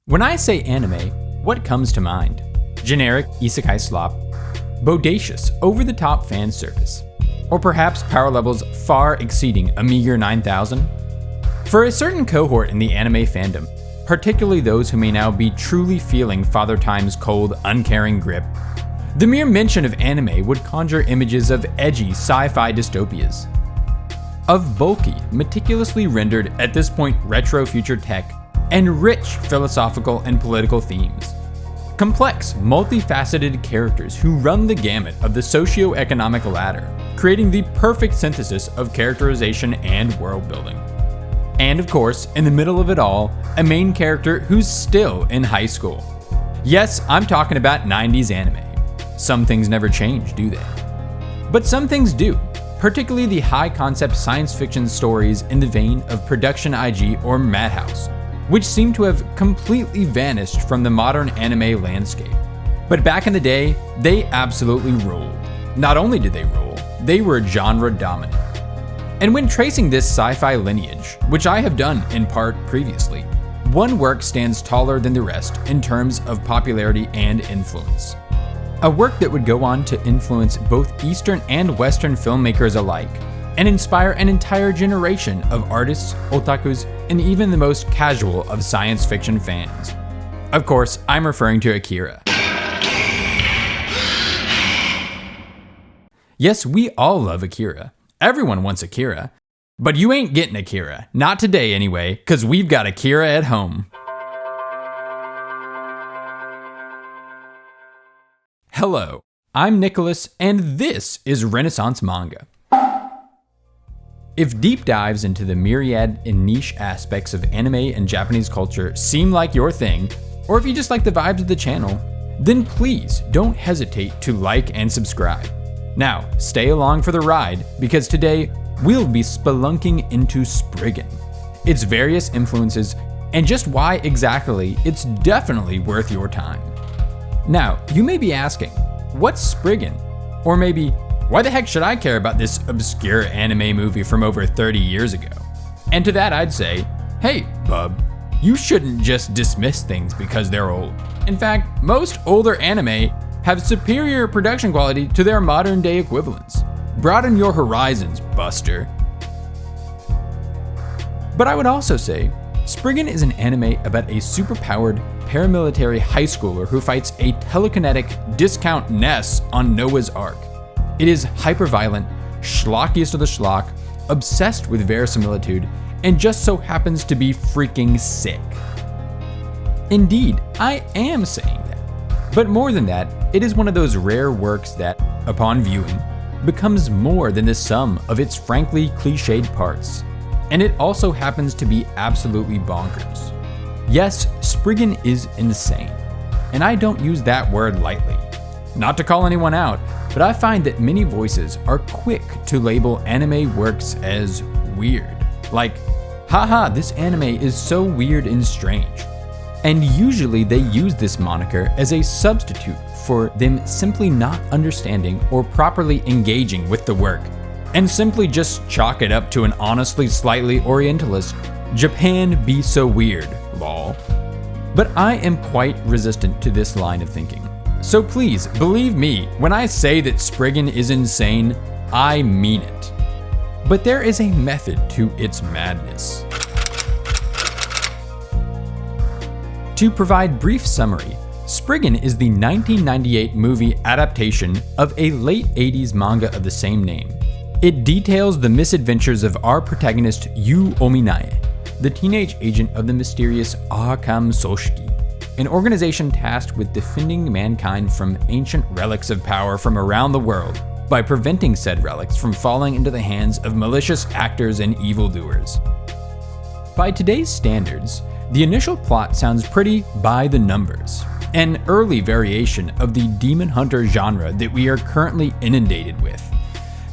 When I say anime, what comes to mind? Generic isekai slop, bodacious, over-the-top fan service, or perhaps power levels far exceeding a meager 9,000? For a certain cohort in the anime fandom, particularly those who may now be truly feeling Father Time's cold, uncaring grip, the mere mention of anime would conjure images of edgy sci-fi dystopias, of bulky, meticulously rendered, at this point retro future tech, and rich philosophical and political themes. Complex, multifaceted characters who run the gamut of the socio-economic ladder, creating the perfect synthesis of characterization and world building. And of course, in the middle of it all, a main character who's still in high school. Yes, I'm talking about 90s anime. Some things never change, do they? But some things do, particularly the high-concept science fiction stories in the vein of Production IG or Madhouse, which seem to have completely vanished from the modern anime landscape. But back in the day, they absolutely ruled. Not only did they rule, they were genre dominant. And when tracing this sci-fi lineage, which I have done in part previously, one work stands taller than the rest in terms of popularity and influence. A work that would go on to influence both Eastern and Western filmmakers alike, and inspire an entire generation of artists, otakus, and even the most casual of science fiction fans. Of course, I'm referring to Akira. Yes, we all love Akira. Everyone wants Akira. But you ain't getting Akira. Not today anyway, cause we've got Akira at home. Hello, I'm Nicholas, and this is Renaissance Manga. If deep dives into the myriad and niche aspects of anime and Japanese culture seem like your thing, or if you just like the vibes of the channel, then please don't hesitate to like and subscribe. Now, stay along for the ride, because today we'll be spelunking into Spriggan, its various influences, and just why exactly it's definitely worth your time. Now, you may be asking, what's Spriggan? Or maybe, why the heck should I care about this obscure anime movie from over 30 years ago? And to that I'd say, hey, bub, you shouldn't just dismiss things because they're old. In fact, most older anime have superior production quality to their modern day equivalents. Broaden your horizons, Buster. But I would also say, Spriggan is an anime about a superpowered paramilitary high schooler who fights a telekinetic discount Ness on Noah's Ark. It is hyper-violent, schlockiest of the schlock, obsessed with verisimilitude, and just so happens to be freaking sick. Indeed, I am saying that. But more than that, it is one of those rare works that, upon viewing, becomes more than the sum of its frankly cliched parts. And it also happens to be absolutely bonkers. Yes, Spriggan is insane, and I don't use that word lightly. Not to call anyone out, but I find that many voices are quick to label anime works as weird. Like, haha, this anime is so weird and strange. And usually they use this moniker as a substitute for them simply not understanding or properly engaging with the work, and simply just chalk it up to an honestly slightly Orientalist, Japan be so weird, lol. But I am quite resistant to this line of thinking. So please, believe me, when I say that Spriggan is insane, I mean it. But there is a method to its madness. To provide brief summary, Spriggan is the 1998 movie adaptation of a late 80s manga of the same name. It details the misadventures of our protagonist Yu Ominae, the teenage agent of the mysterious Ahkam Soshiki, an organization tasked with defending mankind from ancient relics of power from around the world by preventing said relics from falling into the hands of malicious actors and evildoers. By today's standards, the initial plot sounds pretty by the numbers, an early variation of the demon hunter genre that we are currently inundated with.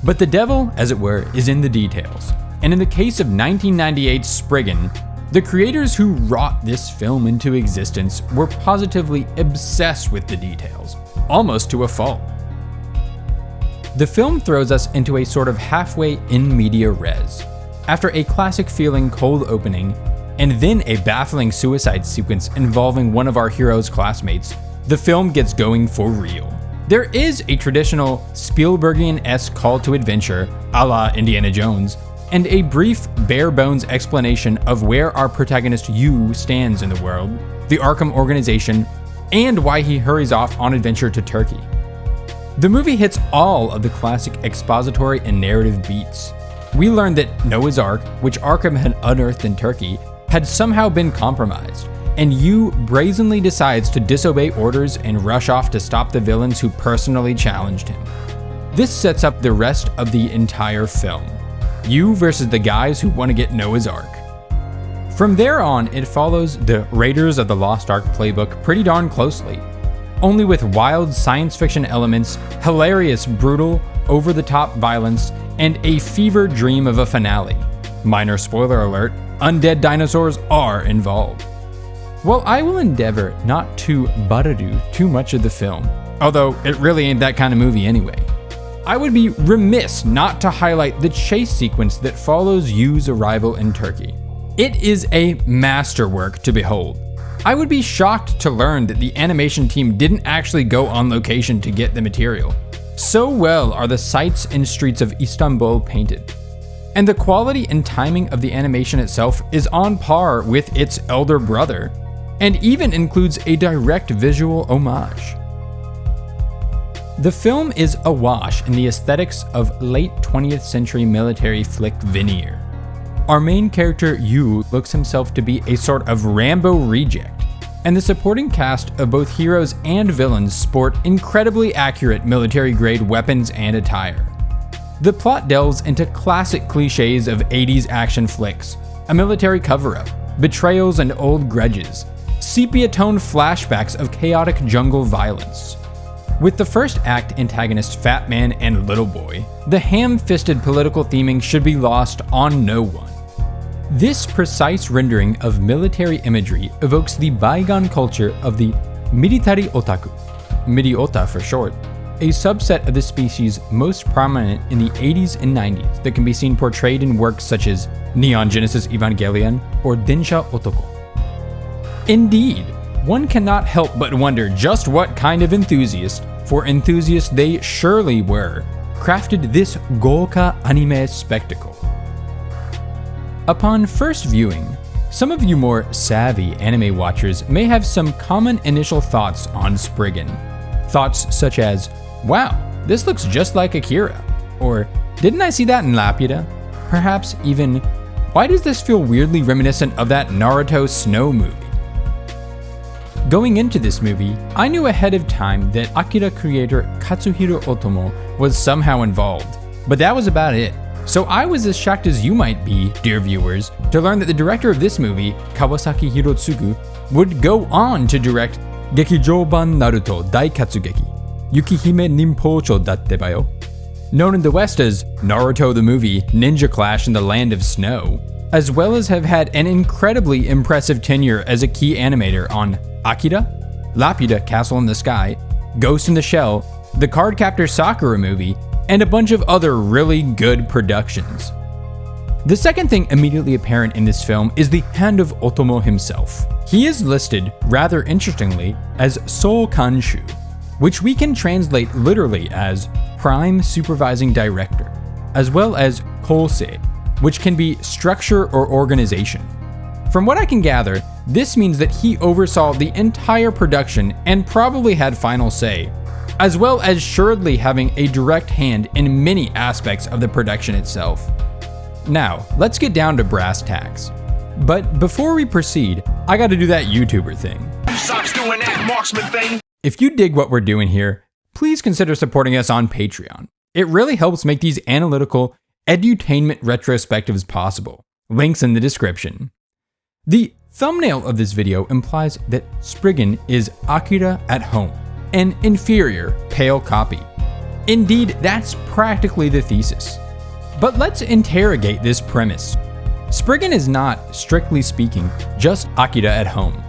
But the devil, as it were, is in the details, and in the case of 1998's Spriggan, the creators who wrought this film into existence were positively obsessed with the details, almost to a fault. The film throws us into a sort of halfway in media res. After a classic feeling cold opening, and then a baffling suicide sequence involving one of our hero's classmates, the film gets going for real. There is a traditional Spielbergian-esque call to adventure, a la Indiana Jones, and a brief, bare-bones explanation of where our protagonist Yu stands in the world, the Arkham organization, and why he hurries off on adventure to Turkey. The movie hits all of the classic expository and narrative beats. We learn that Noah's Ark, which Arkham had unearthed in Turkey, had somehow been compromised, and Yu brazenly decides to disobey orders and rush off to stop the villains who personally challenged him. This sets up the rest of the entire film. Yu versus the guys who want to get Noah's Ark. From there on, it follows the Raiders of the Lost Ark playbook pretty darn closely, only with wild science fiction elements, hilarious, brutal, over-the-top violence, and a fever dream of a finale. Minor spoiler alert, undead dinosaurs are involved. Well, I will endeavor not to baradu too much of the film, although it really ain't that kind of movie anyway. I would be remiss not to highlight the chase sequence that follows Yu's arrival in Turkey. It is a masterwork to behold. I would be shocked to learn that the animation team didn't actually go on location to get the material. So well are the sights and streets of Istanbul painted. And the quality and timing of the animation itself is on par with its elder brother, and even includes a direct visual homage. The film is awash in the aesthetics of late 20th century military flick veneer. Our main character Yu looks himself to be a sort of Rambo reject, and the supporting cast of both heroes and villains sport incredibly accurate military-grade weapons and attire. The plot delves into classic clichés of 80s action flicks, a military cover-up, betrayals and old grudges, sepia-toned flashbacks of chaotic jungle violence. With the first act antagonist Fat Man and Little Boy, the ham-fisted political theming should be lost on no one. This precise rendering of military imagery evokes the bygone culture of the military otaku, midi-ota for short, a subset of the species most prominent in the 80s and 90s that can be seen portrayed in works such as Neon Genesis Evangelion or Densha Otoko. Indeed, one cannot help but wonder just what kind of enthusiast, for enthusiasts they surely were, crafted this Gouka anime spectacle. Upon first viewing, some of you more savvy anime watchers may have some common initial thoughts on Spriggan. Thoughts such as, wow, this looks just like Akira, or didn't I see that in Laputa? Perhaps even, why does this feel weirdly reminiscent of that Naruto Snow movie? Going into this movie, I knew ahead of time that Akira creator Katsuhiro Otomo was somehow involved, but that was about it. So I was as shocked as you might be, dear viewers, to learn that the director of this movie, Kawasaki Hirotsugu, would go on to direct Gekijouban Naruto Daikatsugeki, Yukihime Ninpocho Datte Bayo, known in the West as Naruto the Movie, Ninja Clash in the Land of Snow, as well as have had an incredibly impressive tenure as a key animator on Akira, Laputa Castle in the Sky, Ghost in the Shell, the Cardcaptor Sakura movie, and a bunch of other really good productions. The second thing immediately apparent in this film is the hand of Otomo himself. He is listed, rather interestingly, as Sou Kanshu, which we can translate literally as Prime Supervising Director, as well as Kousei, which can be structure or organization. From what I can gather, this means that he oversaw the entire production and probably had final say, as well as assuredly having a direct hand in many aspects of the production itself. Now, let's get down to brass tacks. But before we proceed, I gotta do that YouTuber thing. Stop doing that marksman thing. If you dig what we're doing here, please consider supporting us on Patreon. It really helps make these analytical, edutainment retrospectives possible. Links in the description. The thumbnail of this video implies that Spriggan is Akira at home, an inferior, pale copy. Indeed, that's practically the thesis. But let's interrogate this premise. Spriggan is not, strictly speaking, just Akira at home.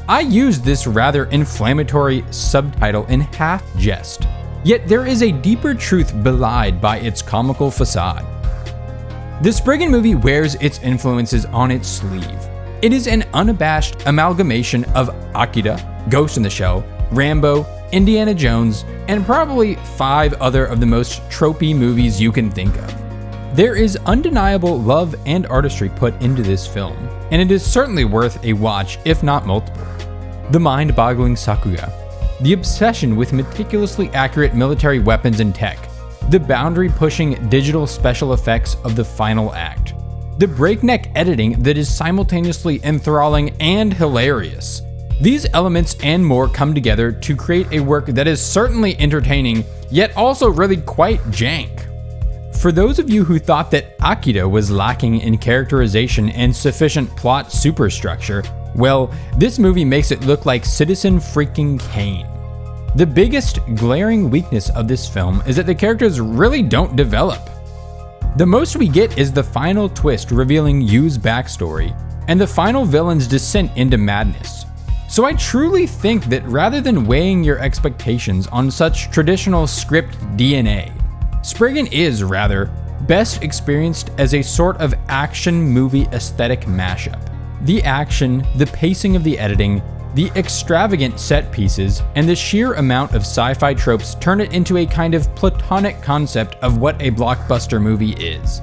I used this rather inflammatory subtitle in half jest, yet there is a deeper truth belied by its comical facade. The Spriggan movie wears its influences on its sleeve. It is an unabashed amalgamation of Akira, Ghost in the Shell, Rambo, Indiana Jones, and probably 5 other of the most tropey movies you can think of. There is undeniable love and artistry put into this film, and it is certainly worth a watch, if not multiple. The mind-boggling sakuga, the obsession with meticulously accurate military weapons and tech, the boundary-pushing digital special effects of the final act, the breakneck editing that is simultaneously enthralling and hilarious. These elements and more come together to create a work that is certainly entertaining, yet also really quite jank. For those of you who thought that Akira was lacking in characterization and sufficient plot superstructure, well, this movie makes it look like Citizen freaking Kane. The biggest glaring weakness of this film is that the characters really don't develop. The most we get is the final twist revealing Yu's backstory, and the final villain's descent into madness. So I truly think that rather than weighing your expectations on such traditional script DNA, Spriggan is, rather, best experienced as a sort of action movie aesthetic mashup. The action, the pacing of the editing, the extravagant set pieces, and the sheer amount of sci-fi tropes turn it into a kind of platonic concept of what a blockbuster movie is.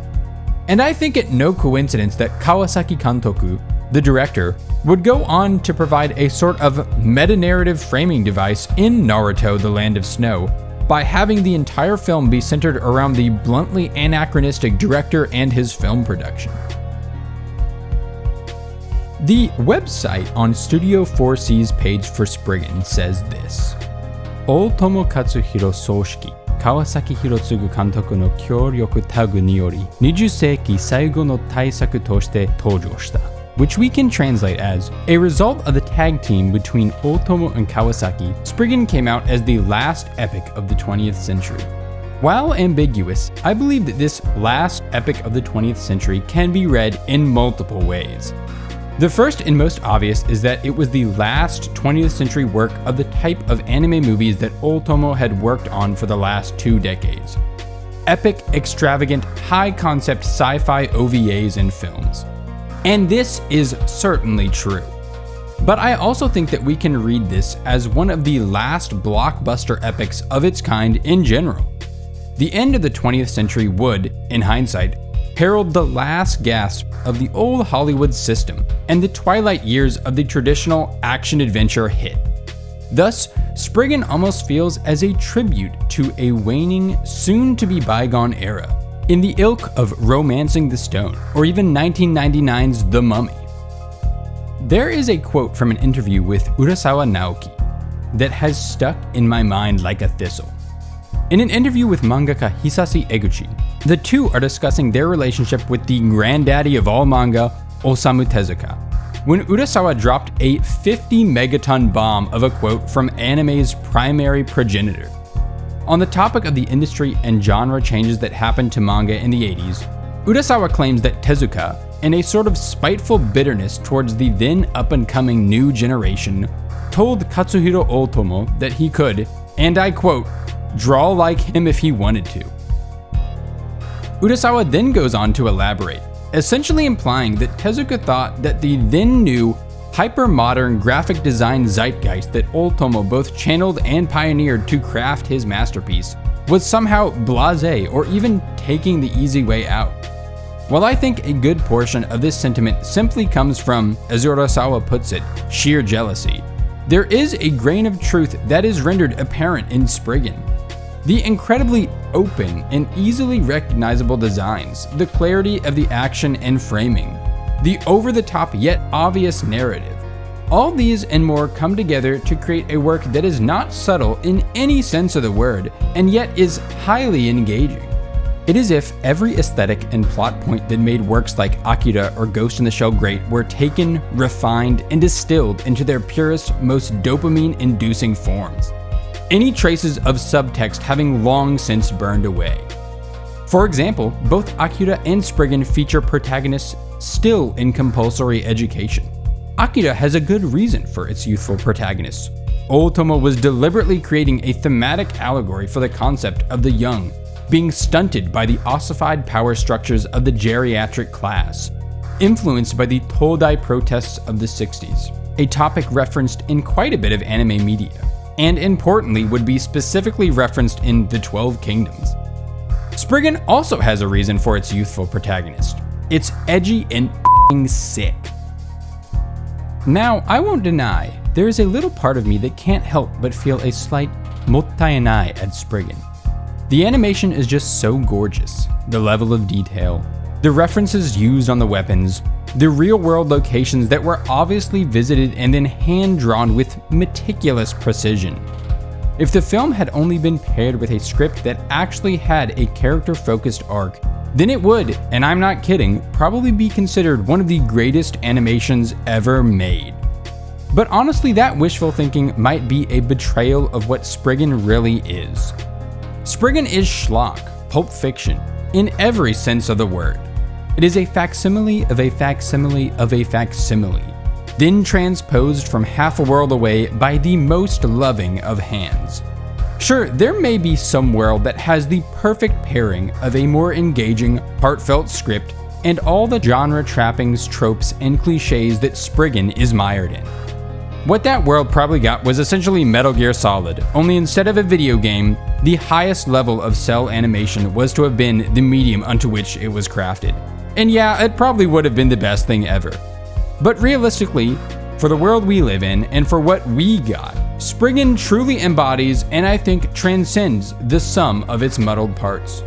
And I think it no coincidence that Kawasaki Kantoku, the director, would go on to provide a sort of meta-narrative framing device in Naruto: The Land of Snow, by having the entire film be centered around the bluntly anachronistic director and his film production. The website on Studio 4C's page for Spriggan says this: Otomo Katsuhiro Soshiki, Kawasaki Hirotsugu Kantoku no kyōryoku tagu ni yori, 20世紀最後の大作として登場した. Which we can translate as, a result of the tag team between Otomo and Kawasaki, Spriggan came out as the last epic of the 20th century. While ambiguous, I believe that this last epic of the 20th century can be read in multiple ways. The first and most obvious is that it was the last 20th century work of the type of anime movies that Otomo had worked on for the last 2 decades. Epic, extravagant, high-concept sci-fi OVAs and films. And this is certainly true. But I also think that we can read this as one of the last blockbuster epics of its kind in general. The end of the 20th century would, in hindsight, herald the last gasp of the old Hollywood system and the twilight years of the traditional action-adventure hit. Thus, Spriggan almost feels as a tribute to a waning, soon-to-be-bygone era, in the ilk of Romancing the Stone, or even 1999's The Mummy. There is a quote from an interview with Urasawa Naoki that has stuck in my mind like a thistle. In an interview with mangaka Hisashi Eguchi, the two are discussing their relationship with the granddaddy of all manga, Osamu Tezuka, when Urasawa dropped a 50 megaton bomb of a quote from anime's primary progenitor. On the topic of the industry and genre changes that happened to manga in the 80s, Urasawa claims that Tezuka, in a sort of spiteful bitterness towards the then up-and-coming new generation, told Katsuhiro Otomo that he could, and I quote, draw like him if he wanted to. Urasawa then goes on to elaborate, essentially implying that Tezuka thought that the then new, hyper-modern graphic design zeitgeist that Otomo both channeled and pioneered to craft his masterpiece was somehow blasé or even taking the easy way out. While I think a good portion of this sentiment simply comes from, as Urasawa puts it, sheer jealousy, there is a grain of truth that is rendered apparent in Spriggan. The incredibly open and easily recognizable designs, the clarity of the action and framing, the over-the-top yet obvious narrative. All these and more come together to create a work that is not subtle in any sense of the word, and yet is highly engaging. It is as if every aesthetic and plot point that made works like Akira or Ghost in the Shell great were taken, refined, and distilled into their purest, most dopamine-inducing forms. Any traces of subtext having long since burned away. For example, both Akira and Spriggan feature protagonists still in compulsory education. Akira has a good reason for its youthful protagonists. Otomo was deliberately creating a thematic allegory for the concept of the young, being stunted by the ossified power structures of the geriatric class. influenced by the Todai protests of the 60s, a topic referenced in quite a bit of anime media, and importantly would be specifically referenced in The 12 Kingdoms. Spriggan also has a reason for its youthful protagonist. It's edgy and f***ing sick. Now, I won't deny, there is a little part of me that can't help but feel a slight mottainai at Spriggan. The animation is just so gorgeous, the level of detail, the references used on the weapons, the real-world locations that were obviously visited and then hand-drawn with meticulous precision. If the film had only been paired with a script that actually had a character-focused arc, then it would, and I'm not kidding, probably be considered one of the greatest animations ever made. But honestly, that wishful thinking might be a betrayal of what Spriggan really is. Spriggan is schlock, pulp fiction, in every sense of the word. It is a facsimile of a facsimile of a facsimile, then transposed from half a world away by the most loving of hands. Sure, there may be some world that has the perfect pairing of a more engaging, heartfelt script and all the genre trappings, tropes, and clichés that Spriggan is mired in. What that world probably got was essentially Metal Gear Solid, only instead of a video game, the highest level of cell animation was to have been the medium unto which it was crafted. And yeah, it probably would have been the best thing ever. But realistically, for the world we live in and for what we got, Spriggan truly embodies and I think transcends the sum of its muddled parts.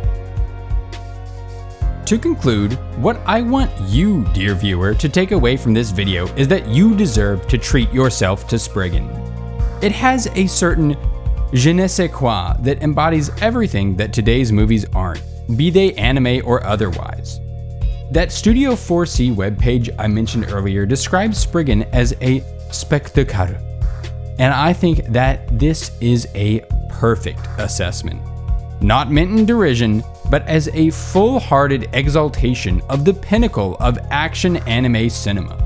To conclude, what I want you, dear viewer, to take away from this video is that you deserve to treat yourself to Spriggan. It has a certain je ne sais quoi that embodies everything that today's movies aren't, be they anime or otherwise. That Studio 4C webpage I mentioned earlier describes Spriggan as a spectacle, and I think that this is a perfect assessment. Not meant in derision, but as a full-hearted exaltation of the pinnacle of action anime cinema.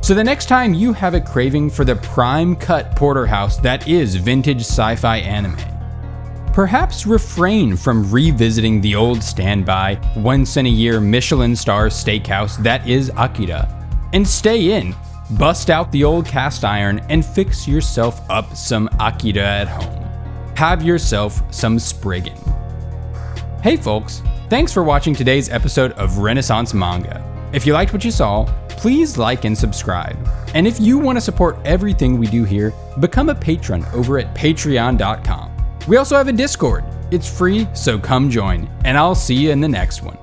So the next time you have a craving for the prime cut porterhouse that is vintage sci-fi anime, perhaps refrain from revisiting the old standby, once-in-a-year Michelin star steakhouse that is Akira, and stay in, bust out the old cast iron, and fix yourself up some Akira at home. Have yourself some Spriggan. Hey folks, thanks for watching today's episode of Renaissance Manga. If you liked what you saw, please like and subscribe. And if you want to support everything we do here, become a patron over at patreon.com. We also have a Discord. It's free, so come join, and I'll see you in the next one.